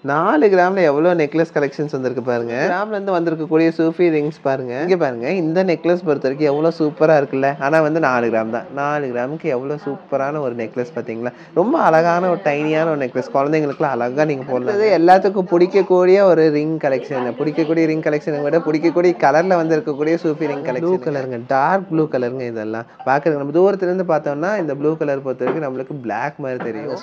4 கிராமில் எவ்வளோ necklace collections வந்திருக்கு பாருங்க. கிராம்லேருந்து வந்திருக்கக்கூடிய சூஃபி ரிங்ஸ் பாருங்க. இங்கே பாருங்க, இந்த நெக்லஸ் பொறுத்த வரைக்கும் எவ்வளோ சூப்பராக இருக்குல்ல. ஆனால் வந்து 4 கிராம் தான். 4 கிராமுக்கு எவ்வளோ சூப்பரான ஒரு நெக்லஸ் பார்த்தீங்களா. ரொம்ப அழகான ஒரு டைனியான ஒரு நெக்லஸ், குழந்தைங்களுக்குலாம் அழகாக நீங்கள் போடலாம். எல்லாத்துக்கும் பிடிக்கக்கூடிய ஒரு ரிங் கலெக்ஷன். பிடிக்கக்கூடிய ரிங் கலெக்ஷனை விட பிடிக்கக்கூடிய கலரில் வந்து இருக்கக்கூடிய சூஃபி ரிங் கலெக்ஷன். ப்ளூ கலருங்க, டார்க் ப்ளூ கலருங்க. இதெல்லாம் பார்க்குறது நம்ம தூரத்துலேருந்து பார்த்தோம்னா இந்த ப்ளூ கலர் பொறுத்த வரைக்கும் நம்மளுக்கு பிளாக் மாதிரி தெரியும்.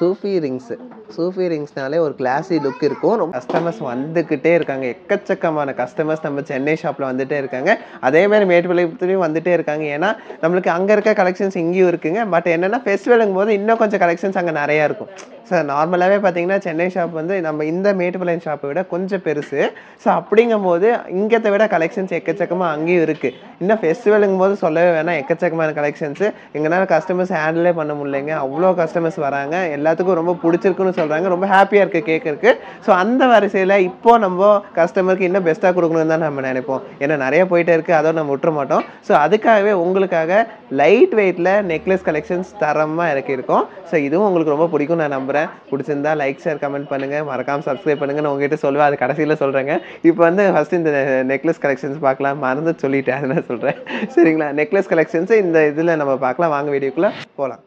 சூஃபி ரிங்ஸ்னாலே ஒரு கிளாஸி லுக் இருக்கும். கஸ்டமர்ஸ் வந்துக்கிட்டே இருக்காங்க, எக்கச்சக்கமான கஸ்டமர்ஸ் நம்ம சென்னை ஷாப்பில் வந்துட்டே இருக்காங்க. அதேமாதிரி மேட்டுப்பாளையத்துலையும் வந்துட்டே இருக்காங்க. ஏன்னா நம்மளுக்கு அங்கே இருக்க கலெக்ஷன்ஸ் இங்கேயும் இருக்குங்க. பட் என்னென்னா ஃபெஸ்டிவலுங்கும் போது இன்னும் கொஞ்சம் கலெக்ஷன்ஸ் அங்கே நிறையா இருக்கும். ஸோ நார்மலாகவே பார்த்தீங்கன்னா சென்னை ஷாப் வந்து நம்ம இந்த மேட்டுப்பாளையம் ஷாப்பை விட கொஞ்சம் பெருசு. ஸோ அப்படிங்கும் போது இங்கத்தை விட கலெக்ஷன்ஸ் எக்கச்சக்கமாக அங்கேயும் இருக்குது. இன்னும் ஃபெஸ்டிவலுங்கும் போது சொல்லவே வேணாம், எக்கச்சக்கமான கலெக்ஷன்ஸு. எங்களால் கஸ்டமர்ஸ் ஹேண்டிலே பண்ண முடியலைங்க, அவ்வளோ கஸ்டமர்ஸ் வராங்க. எல்லாத்துக்கும் ரொம்ப பிடிச்சிருக்குன்னு சொல்கிறாங்க, ரொம்ப ஹாப்பியாக இருக்குது கேட்குறக்கு. ஸோ அந்த வரிசையில் இப்போது நம்ம கஸ்டமருக்கு இன்னும் பெஸ்ட்டாக கொடுக்கணும்னு தான் நம்ம நினைப்போம். ஏன்னா நிறைய போயிட்டே இருக்குது, அதோடு நம்ம விட்டுற மாட்டோம். ஸோ அதுக்காகவே உங்களுக்காக லைட் வெயிட்டில் நெக்லஸ் கலெக்ஷன்ஸ் தரமாக இறக்கியிருக்கோம். ஸோ இதுவும் உங்களுக்கு ரொம்ப பிடிக்கும் நான் நம்புகிறேன். பிடிச்சிருந்தா லைக் ஷேர் கமெண்ட் பண்ணுங்கள், மறக்காமல் சப்ஸ்கிரைப் பண்ணுங்கள். நான் உங்ககிட்ட சொல்லுவேன், அது கடைசியில் சொல்கிறேங்க. இப்போ வந்து ஃபஸ்ட்டு இந்த நெக்லஸ் கலெக்ஷன்ஸ் பார்க்கலாம். மறந்து சொல்லிட்டேன், அதனால் சொல்கிறேன். சரிங்களா, நெக்லஸ் கலெக்ஷன்ஸு இந்த இதில் நம்ம பார்க்கலாம். வாங்க வீடியோக்குள்ளே போகலாம்.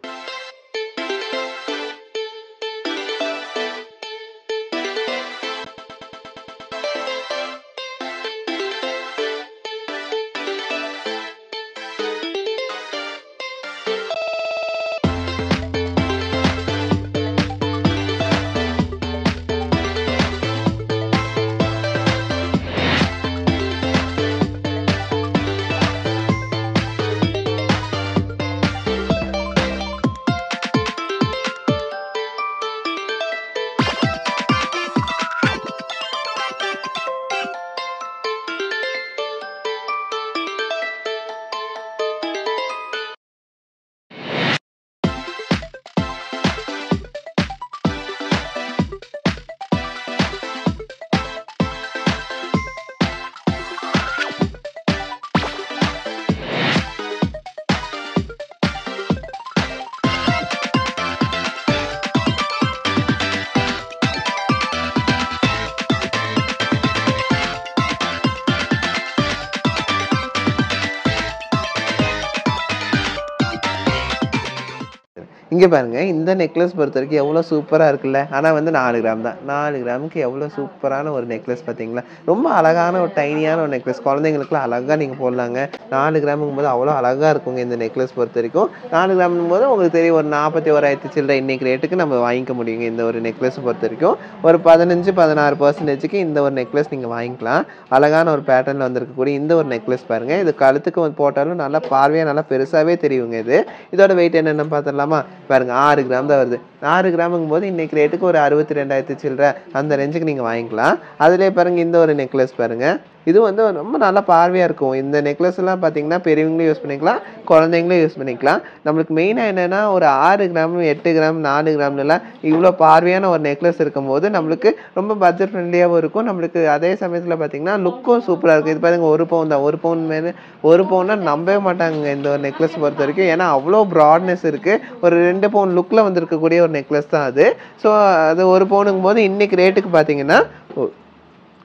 இங்கே பாருங்கள், இந்த நெக்லஸ் பொறுத்த வரைக்கும் எவ்வளோ சூப்பராக இருக்குல்ல. ஆனால் வந்து 4 கிராம் தான். 4 கிராமுக்கு எவ்வளோ சூப்பரான ஒரு நெக்லஸ் பார்த்தீங்களா. ரொம்ப அழகான ஒரு டைனியான ஒரு நெக்லஸ், குழந்தைங்களுக்குலாம் அழகாக நீங்கள் போடலாங்க. 4 கிராமுங்கும் போது அவ்வளோ அழகாக இருக்குங்க இந்த நெக்லஸ் பொறுத்த வரைக்கும். 4 கிராமுங்கும் போது உங்களுக்கு தெரியும், ஒரு 41,000 சில்லறை இன்றைக்கி ரேட்டுக்கு நம்ம வாங்கிக்க முடியுங்க. இந்த ஒரு நெக்லஸ் பொறுத்த வரைக்கும் ஒரு 15-16% இந்த ஒரு நெக்லஸ் நீங்கள் வாங்கிக்கலாம். அழகான ஒரு பேட்டர்னில் வந்திருக்கக்கூடிய இந்த ஒரு நெக்லஸ் பாருங்கள். இது கழுத்துக்கு போட்டாலும் நல்லா பார்வையாக நல்லா பெருசாகவே தெரியுங்க. இதோட வெயிட் என்னென்னு பார்த்துடலாமா. பாருங்க, 6 கிராம் தான் வருது. 6 கிராமுங்கும் போது இன்றைக்கி ரேட்டுக்கு ஒரு 62,000 சில்லறை அந்த ரேஞ்சுக்கு நீங்கள் வாங்கிக்கலாம். அதிலே பாருங்கள், இந்த ஒரு நெக்லஸ் பாருங்கள். இது வந்து ரொம்ப நல்லா பார்வையாக இருக்கும். இந்த நெக்லஸ்லாம் பார்த்தீங்கன்னா பெரியவங்களும் யூஸ் பண்ணிக்கலாம், குழந்தைங்களும் யூஸ் பண்ணிக்கலாம். நம்மளுக்கு மெயினாக என்னென்னா ஒரு 6 கிராம் 8 கிராம் 4 கிராம்லாம் இவ்வளோ பார்வையான ஒரு நெக்லஸ் இருக்கும்போது நம்மளுக்கு ரொம்ப பட்ஜெட் ஃப்ரெண்ட்லியாகவும் இருக்கும். நம்மளுக்கு அதே சமயத்தில் பார்த்தீங்கன்னா லுக்கும் சூப்பராக இருக்குது. இது பாருங்கள், 1 பவுன் தான். 1 பவுன் மேலே 1 பவுன்னா நம்பவே மாட்டாங்க இந்த ஒரு நெக்லஸ் பொறுத்த வரைக்கும். ஏன்னா அவ்வளோ ப்ராட்னஸ் இருக்குது. ஒரு 2 பவுன் லுக்கில் வந்திருக்கக்கூடிய ஒரு நெக்லஸ் தான் அது. ஸோ அது 1 பவுனுங்கும் போது இன்றைக்கி ரேட்டுக்கு பார்த்தீங்கன்னா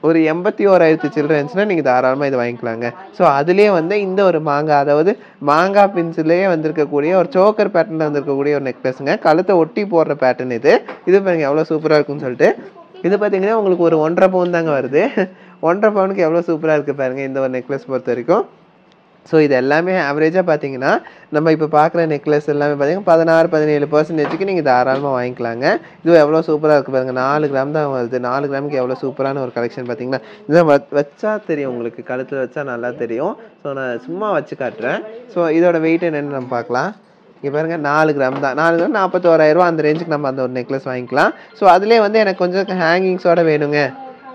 ஒரு 81,000 சில்லறை இருந்துச்சுன்னா நீங்கள் தாராளமாக இது வாங்கிக்கலாங்க. ஸோ அதுலேயே வந்து இந்த ஒரு மாங்காய், அதாவது மாங்காய் பின்ஸ்லேயே வந்திருக்கக்கூடிய ஒரு சோக்கர் பேட்டர்னில் வந்திருக்கக்கூடிய ஒரு நெக்லஸுங்க. கழுத்தை ஒட்டி போடுற பேட்டர்ன் இது பாருங்கள் எவ்வளோ சூப்பராக இருக்குன்னு சொல்லிட்டு. இது பார்த்தீங்கன்னா உங்களுக்கு ஒரு 1.5 பவுன் தாங்க வருது. 1.5 பவுனுக்கு எவ்வளோ சூப்பராக இருக்குது பாருங்கள் இந்த ஒரு நெக்லஸ் பொறுத்த வரைக்கும். ஸோ இது எல்லாமே ஆவரேஜாக பார்த்தீங்கன்னா நம்ம இப்போ பார்க்குற நெக்லஸ் எல்லாமே பார்த்தீங்கன்னா 16-17% நீங்கள் தாராளமாக வாங்கிக்கலாங்க. இது எவ்வளோ சூப்பராக இருக்குது பாருங்கள். 4 கிராம் தான் வருது. 4 கிராமுக்கு எவ்வளோ சூப்பரான ஒரு கலெக்ஷன் பார்த்தீங்கன்னா. இதை வச்சா தெரியும் உங்களுக்கு, கழுத்தில் வச்சா நல்லா தெரியும். ஸோ நான் சும்மா வச்சு காட்டுறேன். ஸோ இதோட வெயிட் என்னென்னு நம்ம பார்க்கலாம். இங்கே பாருங்கள், 4 கிராம் தான். 4 கிராம் 41,000 அந்த ரேஞ்சுக்கு நம்ம அந்த ஒரு நெக்லஸ் வாங்கிக்கலாம். ஸோ அதிலே வந்து எனக்கு கொஞ்சம் ஹேங்கிங்ஸோடு வேணுங்க,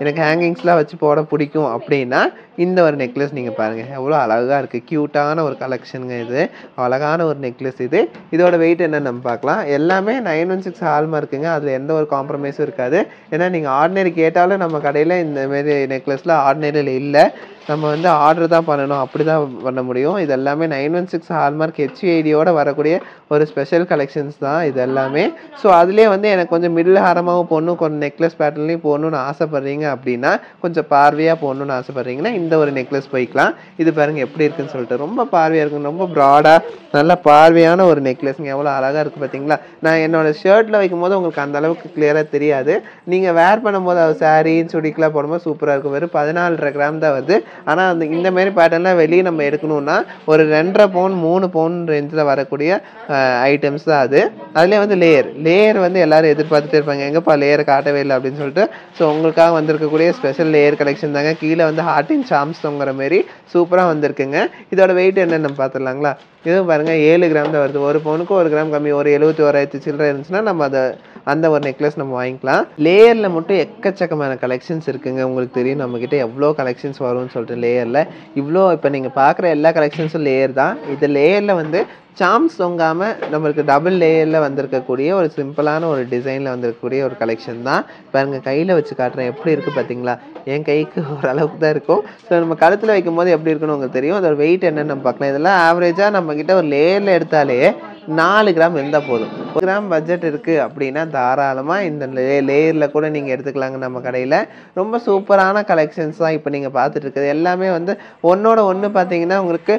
எனக்கு ஹேங்கிங்ஸ்லாம் வச்சு போட பிடிக்கும் அப்படின்னா இந்த ஒரு நெக்லஸ் நீங்கள் பாருங்கள் எவ்வளோ அழகாக இருக்குது. க்யூட்டான ஒரு கலெக்ஷனுங்க இது. அழகான ஒரு நெக்லஸ் இது. இதோட வெயிட் என்னன்னு நம்ம பார்க்கலாம். எல்லாமே 916 ஹால்மார்க்குங்க. அதில் எந்த ஒரு காம்ப்ரமைஸும் இருக்காது. ஏன்னா நீங்கள் ஆர்டினரி கேட்டாலும் நம்ம கடையில் இந்தமாரி நெக்லஸில் ஆர்டினரியில் இல்லை. நம்ம வந்து ஆர்டர் தான் பண்ணணும். அப்படி தான் பண்ண முடியும். இது எல்லாமே 916 ஹால்மார்க் HUID வரக்கூடிய ஒரு ஸ்பெஷல் கலெக்ஷன்ஸ் தான் இது எல்லாமே. ஸோ அதுலேயே வந்து எனக்கு கொஞ்சம் மிடில் ஹாரமாகவும் போடணும், கொஞ்சம் நெக்லஸ் பேட்டர்ன்லேயும் போடணும்னு ஆசைப்பட்றீங்க அப்படின்னா, கொஞ்சம் பார்வையாக போடணும்னு ஆசைப்பட்றீங்கன்னா இந்த ஒரு நெக்லஸ் போய்க்கலாம். இது பாருங்கள் எப்படி இருக்குன்னு சொல்லிட்டு. ரொம்ப பார்வையாக இருக்கும். ரொம்ப ப்ராடாக நல்ல பார்வையான ஒரு நெக்லஸ்ங்க. எவ்வளோ அழகாக இருக்குது பார்த்தீங்களா? நான் என்னோடய ஷர்ட்டில் வைக்கும்போது உங்களுக்கு அந்த அளவுக்கு கிளியராக தெரியாது. நீங்கள் வேர் பண்ணும்போது அது சாரீ சுடிக்கெலாம் போடும்போது சூப்பராக இருக்கும். வெறும் 14.5 கிராம் தான் வருது. ஆனால் அந்த இந்தமாரி பேட்டர்ன்லாம் வெளியே நம்ம எடுக்கணும்னா ஒரு 2.5 பவுன் 3 பவுன் ரேஞ்சில் வரக்கூடிய ஐட்டம்ஸ் தான் அது. அதுலேயே வந்து லேயர் வந்து எல்லோரும் எதிர்பார்த்துட்டே இருப்பாங்க. எங்கப்பா லேயர் காட்டவே இல்லை அப்படின்னு சொல்லிட்டு. ஸோ உங்களுக்காக வந்திருக்கக்கூடிய ஸ்பெஷல் லேயர் கலெக்ஷன் தாங்க. கீழே வந்து ஹார்ட் இன் சாம்ஸ்ங்கிற மாரி சூப்பராக வந்திருக்குங்க. இதோட வெயிட் என்னன்னு நம்ம பார்த்துடலாங்களா? இதுவும் பாருங்கள் 7 கிராம் தான் வருது. 1 பவுனுக்கு 1 கிராம் கம்மி. ஒரு 71,000 சில்லறை இருந்துச்சுன்னா நம்ம அந்த ஒரு நெக்லஸ் நம்ம வாங்கிக்கலாம். லேயரில் மட்டும் எக்கச்சக்கமான கலெக்ஷன்ஸ் இருக்குங்க. உங்களுக்கு தெரியும் நம்மக்கிட்ட எவ்வளோ கலெக்ஷன்ஸ் வரும்னு சொல்லிட்டு லேயரில். இவ்வளோ இப்போ நீங்கள் பார்க்குற எல்லா கலெக்ஷன்ஸும் லேயர் தான். இது லேயரில் வந்து சாம்ஸ் தொங்காமல் நம்மளுக்கு டபுள் லேயரில் வந்திருக்கக்கூடிய ஒரு சிம்பிளான ஒரு டிசைனில் வந்திருக்கக்கூடிய ஒரு கலெக்ஷன் தான். பாருங்கள் கையில் வச்சு காட்டுறேன். எப்படி இருக்குது பார்த்தீங்களா? என் கைக்கு ஓரளவுக்கு தான் இருக்கும். ஸோ நம்ம கழுத்தில் வைக்கும் போது எப்படி இருக்குன்னு உங்களுக்கு தெரியும். அதோட வெயிட் என்னன்னு நம்ம பார்க்கலாம். இதெல்லாம் ஆவரேஜாக நம்மக்கிட்ட ஒரு லேயரில் எடுத்தாலே 4 கிராம் இருந்தால் போதும். 1 கிராம் பட்ஜெட் இருக்குது அப்படின்னா தாராளமாக இந்த லேயரில் கூட நீங்கள் எடுத்துக்கலாங்க நம்ம கடையில். ரொம்ப சூப்பரான கலெக்ஷன்ஸ் தான் இப்போ நீங்கள் பார்த்துட்டு இருக்குது. எல்லாமே வந்து ஒன்றோட ஒன்று பார்த்தீங்கன்னா உங்களுக்கு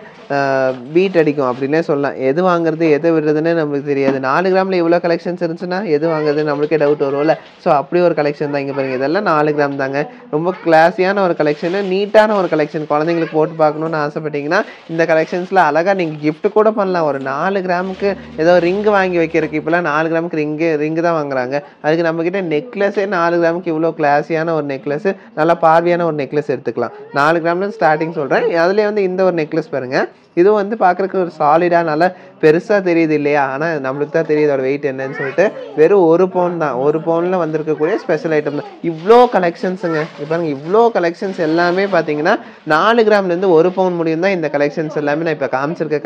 பீட் அடிக்கும் அப்படின்னே சொல்லலாம். எது வாங்குறது எது விடுறதுன்னு நம்மளுக்கு தெரியாது. 4 கிராமில் இவ்வளோ கலெக்ஷன்ஸ் இருந்துச்சுன்னா எது வாங்குறது நம்மளுக்கே டவுட் வரும்ல. ஸோ அப்படி ஒரு கலெக்ஷன் தான். இங்கே பாருங்கள் இதெல்லாம் 4 கிராம் தாங்க. ரொம்ப கிளாஸியான ஒரு கலெக்ஷனு, நீட்டான ஒரு கலெக்ஷன். குழந்தைங்களுக்கு போட்டு பார்க்கணுன்னு ஆசைப்பட்டீங்கன்னா இந்த கலெக்ஷன்ஸில் அழகாக நீங்கள் கிஃப்ட் கூட பண்ணலாம். ஒரு 4 கிராமுக்கு ஏதோ ரிங்கு வாங்கி வைக்கிறதுக்கு இப்போலாம் 4 கிராமுக்கு ரிங்கு தான் வாங்குறாங்க. அதுக்கு நம்மக்கிட்ட நெக்லஸே 4 கிராமுக்கு இவ்வளோ கிளாஸியான ஒரு நெக்லஸு, நல்லா பார்வையான ஒரு நெக்லஸ் எடுத்துக்கலாம். 4 கிராம்ல ஸ்டார்டிங் சொல்கிறேன். அதுலேயே வந்து இந்த ஒரு நெக்லஸ் பாருங்கள். இதுவும் வந்து பார்க்குறக்கு ஒரு சாலிடாக நல்லா பெருசாக தெரியுது இல்லையா? ஆனால் நம்மளுக்கு தான் தெரியுது அதோட வெயிட் என்னன்னு சொல்லிட்டு. வெறும் 1 பவுன் தான். 1 பவுனில் வந்திருக்கக்கூடிய ஸ்பெஷல் ஐட்டம் தான். இவ்வளோ கலெக்ஷன்ஸுங்க. இப்போ இவ்வளோ கலெக்ஷன்ஸ் எல்லாமே பார்த்தீங்கன்னா 4 கிராம்லேருந்து 1 பவுன் முடியும் தான் இந்த கலெக்ஷன்ஸ் எல்லாமே. நான் இப்போ காமிச்சிருக்க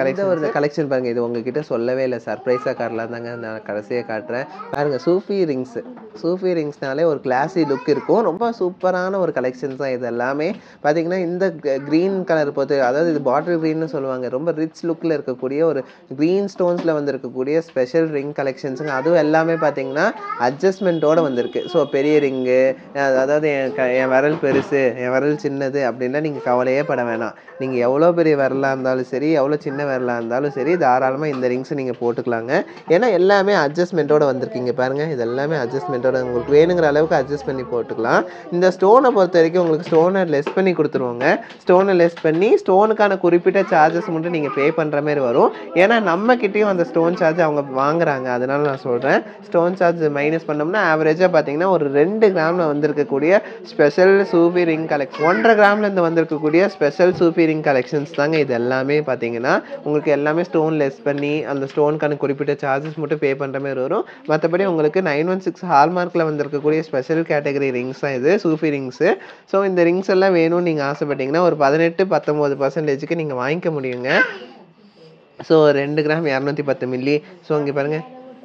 கலெக்ஷன் பாருங்கள். இது உங்ககிட்ட சொல்லவே இல்லை, சர்ப்ரைஸாக காட்டலாம் தாங்க நான் கடைசியாக காட்டுறேன். பாருங்கள் சூஃபி ரிங்ஸ்னாலே ஒரு கிளாஸி லுக் இருக்கும். ரொம்ப சூப்பரான ஒரு கலெக்ஷன்ஸ் தான் இது எல்லாமே. பார்த்தீங்கன்னா இந்த க்ரீன் கலர் பொறுத்து, அதாவது இது பாட்டில் க்ரீன்னு சொல்லுவாங்க. ரொம்ப ரிச் லுக்கில் இருக்கக்கூடிய ஒரு க்ரீன் ஸ்டோன்ஸில் வந்திருக்கக்கூடிய ஸ்பெஷல் ரிங் கலெக்ஷன்ஸுங்க. அதுவும் எல்லாமே பார்த்தீங்கன்னா அட்ஜஸ்ட்மெண்ட்டோடு வந்திருக்கு. ஸோ பெரிய ரிங்கு, அதாவது என் விரல் பெருசு என் விரல் சின்னது அப்படின்னா நீங்கள் கவலையே பட வேணாம். நீங்கள் எவ்வளோ பெரிய விரலாக இருந்தாலும் சரி, எவ்வளோ சின்ன விரலாக இருந்தாலும் சரி, தாராளமாக இந்த ரிங்ஸை நீங்கள் போட்டுக்கலாங்க. ஏன்னா எல்லாமே அட்ஜஸ்ட்மெண்ட்டோடு வந்திருக்கீங்க பாருங்கள். இது எல்லாமே அட்ஜஸ்ட்மெண்ட்டோட உங்களுக்கு வேணுங்கிற அளவுக்கு அட்ஜஸ்ட் பண்ணி போட்டுக்கலாம். இந்த ஸ்டோனை பொறுத்த வரைக்கும் உங்களுக்கு ஸ்டோனை லெஸ் பண்ணி கொடுத்துருவோங்க. ஸ்டோனை லெஸ் பண்ணி ஸ்டோனுக்கான குறிப்பிட்ட சார்ஜஸ் மட்டும் நீங்கள் பே பண்ணுற மாதிரி வரும். ஏன்னா நம்மக்கிட்டேயும் அந்த ஸ்டோன் சார்ஜ் அவங்க வாங்குறாங்க. அதனால நான் சொல்கிறேன். ஸ்டோன் சார்ஜ் மைனஸ் பண்ணோம்னா ஆவரேஜாக பார்த்தீங்கன்னா ஒரு 2 கிராமில் வந்திருக்கக்கூடிய ஸ்பெஷல் சூஃபி ரிங் கலெக்ஷன், 1.5 கிராம்லேருந்து வந்திருக்கக்கூடிய ஸ்பெஷல் சூஃபி ரிங் கலெக்ஷன்ஸ் தாங்க இது எல்லாமே. பார்த்தீங்கன்னா உங்களுக்கு எல்லாமே ஸ்டோன் லெஸ் பண்ணி அந்த ஸ்டோனுக்கான குறிப்பிட்ட சார்ஜஸ் மட்டும் பே பண்ணுற மாதிரி வரும். மற்றபடி உங்களுக்கு 916 ஹால்மார்க்கில் வந்திருக்கக்கூடிய ஸ்பெஷல் கேட்டகரி ரிங்ஸ் தான் இது சூஃபி ரிங்ஸு. ஸோ இந்த ரிங்ஸ் எல்லாம் வேணும்னு நீங்கள் ஆசைப்பட்டீங்கன்னா ஒரு 18-19% நீங்கள் வாங்கிக்க முடியுங்க. So 2 gram 210 milli. ஸோ இங்கே பாருங்கள்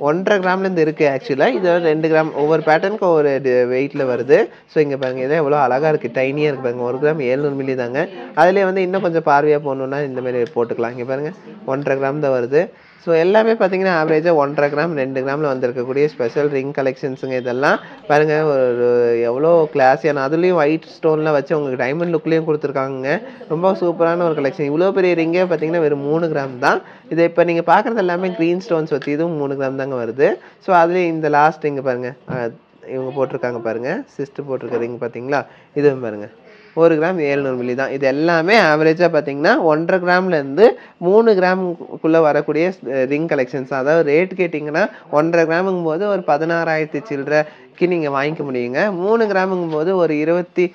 1.5 கிராம்லேருந்து இருக்குது ஆக்சுவலாக. இது 2 கிராம் ஒவ்வொரு பேட்டர்னுக்கு ஒவ்வொரு வெயிட்டில் வருது. ஸோ இங்கே பாருங்கள் இதான் எவ்வளோ அழகாக இருக்குது, டைனியாக இருக்குது பாருங்கள். 1 கிராம் 700 மில்லி தாங்க. அதிலே வந்து இன்னும் கொஞ்சம் பார்வையாக போகணுன்னா இந்தமாரி போட்டுக்கலாம். இங்கே பாருங்கள் 1.5 கிராம் தான் வருது. ஸோ எல்லாமே பார்த்தீங்கன்னா ஆவரேஜாக 1.5 கிராம் 2 கிராமில் வந்திருக்கக்கூடிய ஸ்பெஷல் ரிங் கலெக்ஷன்ஸுங்க இதெல்லாம். பாருங்கள் ஒரு எவ்வளோ கிளாஸியான, அதுலேயும் ஒயிட் ஸ்டோனில் வச்சு உங்களுக்கு டைமண்ட் லுக்லேயும் கொடுத்துருக்காங்க. ரொம்ப சூப்பரான ஒரு கலெக்ஷன். இவ்வளோ பெரிய ரிங்கே பார்த்தீங்கன்னா வெறும் 3 கிராம் தான். இதை இப்போ நீங்கள் பார்க்குறது எல்லாமே க்ரீன் ஸ்டோன்ஸ் வச்சு இதுவும் 3 கிராம் தாங்க வருது. ஸோ அதுலேயும் இந்த லாஸ்ட் இங்கே பாருங்கள் இவங்க போட்டிருக்காங்க பாருங்கள், சிஸ்டர் போட்டிருக்க ரிங் பார்த்தீங்களா? இதுவும் பாருங்கள் 1 கிராம் 700 மில்லி தான். இது எல்லாமே ஆவரேஜாக பார்த்தீங்கன்னா 1.5 கிராம்லேருந்து 3 கிராமுக்குள்ளே வரக்கூடிய ரிங் கலெக்ஷன்ஸ். அதாவது ரேட் கேட்டிங்கன்னா 1.5 கிராமுங்கும் போது ஒரு 16,000 சில்லறைக்கு நீங்கள் வாங்கிக்க முடியுங்க. 3 கிராமுங்கும் போது ஒரு 28,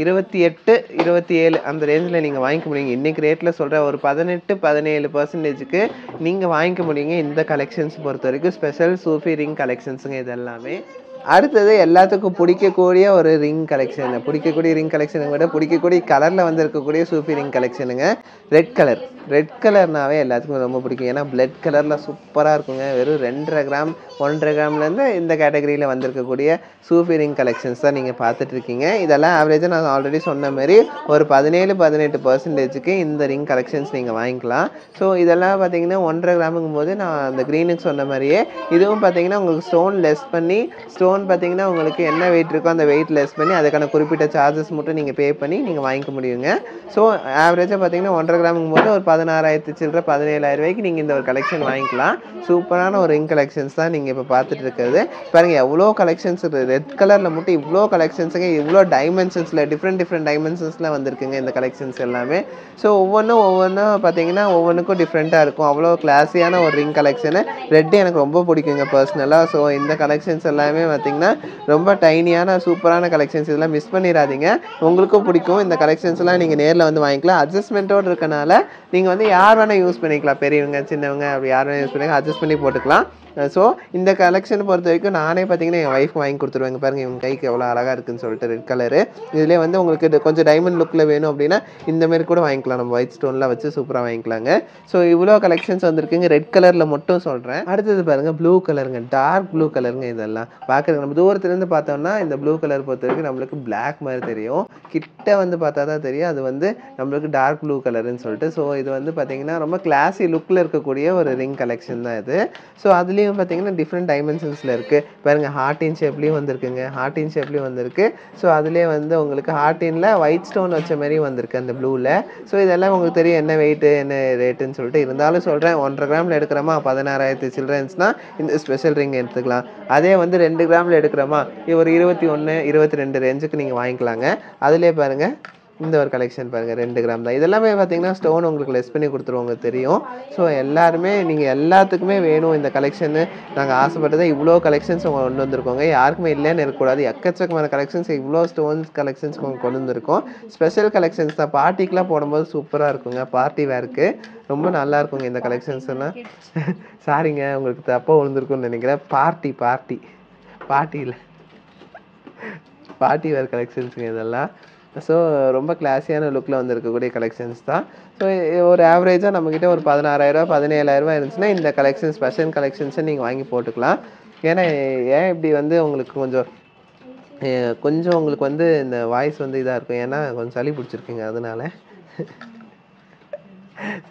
27 அந்த ரேஞ்சில் நீங்கள் வாங்கிக்க முடியுங்க. இன்றைக்கி ரேட்டில் சொல்கிற ஒரு 18-17%க்கு நீங்கள் வாங்கிக்க முடியுங்க. இந்த கலெக்ஷன்ஸ் பொறுத்த வரைக்கும் ஸ்பெஷல் சூஃபி ரிங் கலெக்ஷன்ஸுங்க இது எல்லாமே. அடுத்தது எல்லாத்துக்கும் பிடிக்கக்கூடிய ஒரு ரிங் கலெக்ஷன். பிடிக்கக்கூடிய ரிங் கலெக்ஷனை விட பிடிக்கக்கூடிய கலரில் வந்து இருக்கக்கூடிய சூப்பி ரிங் கலெக்ஷனுங்க. Red colour. ரெட் கலர்னாவே எல்லாத்துக்கும் ரொம்ப பிடிக்கும். ஏன்னா பிளட் கலரில் சூப்பராக இருக்குங்க. வெறும் 2.5 கிராம் 1.5 கிராம்லேருந்து இந்த கேட்டகரியில் வந்திருக்கக்கூடிய சூப்பி ரிங் கலெக்ஷன்ஸ் தான் நீங்கள் பார்த்துட்ருக்கீங்க. இதெல்லாம் ஆவரேஜாக நான் ஆல்ரெடி சொன்ன மாதிரி ஒரு 17-18% இந்த ரிங் கலெக்ஷன்ஸ் நீங்கள் வாங்கிக்கலாம். ஸோ இதெல்லாம் பார்த்தீங்கன்னா 1.5 கிராமுங்கும் போது நான் அந்த க்ரீனுக்கு சொன்ன மாதிரியே இதுவும் பார்த்தீங்கன்னா உங்களுக்கு ஸ்டோன் லெஸ் பண்ணி ஸ்டோன் பார்த்தீங்கன்னா உங்களுக்கு என்ன வெயிட் இருக்கோ அந்த வெயிட் லெஸ் பண்ணி அதுக்கான குறிப்பிட்ட சார்ஜஸ் மட்டும் நீங்கள் பே பண்ணி நீங்கள் வாங்கிக்க முடியுங்க. ஸோ ஆவரேஜாக பார்த்தீங்கன்னா 1.5 கிராமுங்கும் போது ஒரு 16,000 சில்லற 17,000 ரூபாய்க்கு நீங்கள் இந்த ஒரு கலெக்ஷன் வாங்கிக்கலாம். சூப்பரான ஒரு ரிங் கலெக்ஷன்ஸ் தான் நீங்கள் இப்போ பார்த்துட்டு இருக்கிறது. பாருங்கள் எவ்வளோ கலெக்ஷன்ஸ் இருக்குது. ரெட் கலரில் மட்டும் இவ்வளோ கலெக்ஷன்ஸுங்க, இவ்வளோ டைமென்ஷன்ஸில் டிஃப்ரெண்ட் டைமென்ஷன்ஸில் வந்திருக்குங்க இந்த கலெக்ஷன்ஸ் எல்லாமே. ஸோ ஒவ்வொன்றும் பார்த்தீங்கன்னா ஒவ்வொன்றுக்கும் டிஃப்ரெண்ட்டாக இருக்கும். அவ்வளோ கிளாஸியான ஒரு ரிங் கலெக்ஷனு. ரெட்டு எனக்கு ரொம்ப பிடிக்குங்க பர்சனலாக. ஸோ இந்த கலெக்ஷன்ஸ் எல்லாமே பார்த்தீங்கன்னா ரொம்ப டைனியான சூப்பரான கலெக்ஷன்ஸ். இதெல்லாம் மிஸ் பண்ணிடாதீங்க. உங்களுக்கும் பிடிக்கும் இந்த கலெக்ஷன்ஸ்லாம். நீங்கள் நேரில் வந்து வாங்கிக்கலாம். அட்ஜஸ்ட்மெண்ட்டோடு இருக்கனால நீங்கள் வந்து யார் வேணால் யூஸ் பண்ணிக்கலாம். பெரியவங்க சின்னவங்க அப்படி யார் வேணால் யூஸ் பண்ணிக்கலாம். அட்ஜஸ்ட் பண்ணி போட்டுக்கலாம். ஸோ இந்த கலெக்ஷன் பொறுத்த வரைக்கும் நானே பார்த்தீங்கன்னா என் ஒய்ஃப்க்கு வாங்கி கொடுத்துருவேங்க. பாருங்கள் இவங்க கைக்கு எவ்வளோ அழகாக இருக்குதுன்னு சொல்லிட்டு ரெட் கலரு. இதிலே வந்து உங்களுக்கு கொஞ்சம் டைமண்ட் லுக்கில் வேணும் அப்படின்னா இந்தமாரி கூட வாங்கிக்கலாம். நம்ம ஒயிட் ஸ்டோன்லாம் வச்சு சூப்பராக வாங்கிக்கலாங்க. ஸோ இவ்வளோ கலெக்ஷன்ஸ் வந்துருக்குங்க. ரெட் கலரில் மட்டும் சொல்கிறேன். அடுத்தது பாருங்கள் ப்ளூ கலருங்க. டார்க் ப்ளூ கலருங்க. இதெல்லாம் பார்க்குறதுக்கு நம்ம தூரத்துலேருந்து பார்த்தோம்னா இந்த ப்ளூ கலர் பொறுத்த வரைக்கும் நம்மளுக்கு பிளாக் மாதிரி தெரியும். கிட்ட வந்து பார்த்தா தான் தெரியும் அது வந்து நம்மளுக்கு டார்க் ப்ளூ கலருன்னு சொல்லிட்டு. ஸோ இது வந்து பார்த்தீங்கன்னா ரொம்ப கிளாஸி லுக்கில் இருக்கக்கூடிய ஒரு ரிங் கலெக்ஷன் தான் இது. ஸோ அதுலேயும் பார்த்தீங்கன்னா டிஃப்ரெண்ட் டைமென்ஷன்ஸில் இருக்குது. பாருங்கள் ஹார்டின் ஷேப்லேயும் வந்திருக்குங்க. ஹார்டின் ஷேப்லேயும் வந்திருக்கு. ஸோ அதுலேயே வந்து உங்களுக்கு ஹார்டினில் ஒயிட் ஸ்டோன் வச்ச மாதிரி வந்திருக்கு அந்த ப்ளூவில். ஸோ இதெல்லாம் உங்களுக்கு தெரியும் என்ன வெயிட்டு என்ன ரேட்டுன்னு சொல்லிட்டு. இருந்தாலும் சொல்கிறேன் 1.5 கிராமில் எடுக்கிறோமா 16,000 சில்ட்ரன்ஸ்னால் இந்த ஸ்பெஷல் ரிங் எடுத்துக்கலாம். அதே வந்து 2 கிராமில் எடுக்கிறோமா ஒரு 21 22 ரேஞ்சுக்கு நீங்கள் வாங்கிக்கலாங்க. அதிலே பாருங்கள் இந்த ஒரு கலெக்ஷன் பாருங்கள் 2 கிராம் தான். இதெல்லாமே பார்த்தீங்கன்னா ஸ்டோன் உங்களுக்கு லெஸ் பண்ணி கொடுத்துருவாங்க தெரியும். ஸோ எல்லாருமே நீங்கள் எல்லாத்துக்குமே வேணும் இந்த கலெக்ஷனு. நாங்கள் ஆசைப்பட்டதை இவ்வளோ கலெக்ஷன்ஸ் உங்கள் கொண்டு வந்திருக்கோங்க. யாருக்குமே இல்லைன்னு இருக்கக்கூடாது. எக்கச்சக்கமான கலெக்ஷன்ஸ் இவ்வளோ ஸ்டோன்ஸ் கலெக்ஷன்ஸ் கொண்டு வந்திருக்கோம். ஸ்பெஷல் கலெக்ஷன்ஸ் தான். பார்ட்டிக்கெலாம் போடும்போது சூப்பராக இருக்குங்க. பார்ட்டி வேருக்கு ரொம்ப நல்லா இருக்குங்க இந்த கலெக்ஷன்ஸ் எல்லாம். சாரிங்க உங்களுக்கு தப்பாக விழுந்திருக்குன்னு நினைக்கிறேன். பார்ட்டியில் பார்ட்டி வேர் கலெக்ஷன்ஸுங்க இதெல்லாம். ஸோ ரொம்ப கிளாஸியான லுக்கில் வந்து இருக்கக்கூடிய கலெக்ஷன்ஸ் தான். ஸோ ஒரு ஆவரேஜாக நம்மக்கிட்ட ஒரு 16,000 17,000 இருந்துச்சுன்னா இந்த கலெக்ஷன்ஸ் ஸ்பெஷல் கலெக்ஷன்ஸை நீங்கள் வாங்கி போட்டுக்கலாம். ஏன்னா ஏன் இப்படி வந்து உங்களுக்கு கொஞ்சம் உங்களுக்கு வந்து இந்த வாய்ஸ் வந்து இதாக இருக்கும். ஏன்னா கொஞ்சம் சளி பிடிச்சிருக்குங்க. அதனால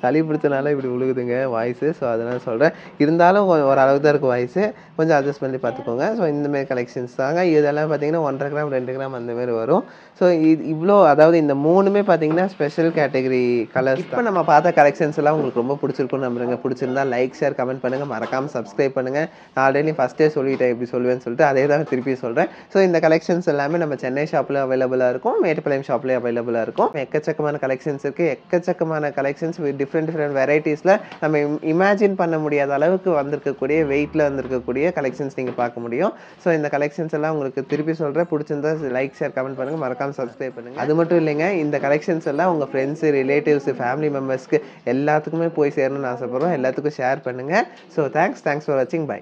சளி பிடிச்சனால இப்படி விழுகுதுங்க வாய்ஸு. ஸோ அதனால் சொல்கிறேன். இருந்தாலும் ஓரளவுக்கு தான் இருக்கும் வாய்ஸு. கொஞ்சம் அட்ஜஸ்ட் பண்ணி பார்த்துக்கோங்க. ஸோ இந்தமாரி கலெக்ஷன்ஸ் தாங்க. இதெல்லாம் பார்த்தீங்கன்னா 1.5 கிராம் 2 கிராம் அந்தமாரி வரும். ஸோ இவ்வளோ அதாவது இந்த 3மே பார்த்தீங்கன்னா ஸ்பெஷல் கேட்டகரி கலர்ஸ். இப்போ நம்ம பார்த்த கலெக்ஷன்ஸ் எல்லாம் உங்களுக்கு ரொம்ப பிடிச்சிருக்குன்னு நம்புறேங்க. பிடிச்சிருந்தா லைக் ஷேர் கமெண்ட் பண்ணுங்கள். மறக்காமல் சப்ஸ்கிரைப் பண்ணுங்கள். நான் ஆல்ரெடி ஃபஸ்ட்டே சொல்லிட்டேன் எப்படி சொல்லுவேன்னு சொல்லிட்டு அதே தான் திருப்பி சொல்கிறேன். ஸோ இந்த கலெக்ஷன்ஸ் எல்லாமே நம்ம சென்னை ஷாப்பில் அவைலபிளாக இருக்கும். மேட்டுப்பாளையம் ஷாப்லேயே அவைலபிளாக இருக்கும். எக்கச்சக்கமான கலெக்ஷன்ஸ் இருக்குது. எக்கச்சக்கமான கலெக்ஷன்ஸ் டிஃப்ரெண்ட் வெரைட்டிஸில் நம்ம இமேஜின் பண்ண முடியாத அளவுக்கு வந்திருக்கக்கூடிய வெயிட்டில் வந்திருக்கக்கூடிய கலெக்ஷன்ஸ் நீங்கள் பார்க்க முடியும். ஸோ இந்த கலெக்ஷன்ஸ் எல்லாம் உங்களுக்கு திருப்பி சொல்கிறேன். பிடிச்சிருந்தா லைக் ஷேர் கமெண்ட் பண்ணுங்கள். மறக்காமல் சப்ஸ்கிரைப் பண்ணுங்கள். அது மட்டும் இல்லைங்க, இந்த கலெக்ஷன்ஸ் எல்லாம் உங்கள் ஃப்ரெண்ட்ஸு ரிலேட்டிவ்ஸு ஃபேமிலி மெம்பர்ஸ்க்கு எல்லாத்துக்குமே போய் சேரணும்னு ஆசைப்படுறோம். எல்லாத்துக்கும் ஷேர் பண்ணுங்கள். ஸோ தேங்க்ஸ் ஃபார் வாட்சிங். பை.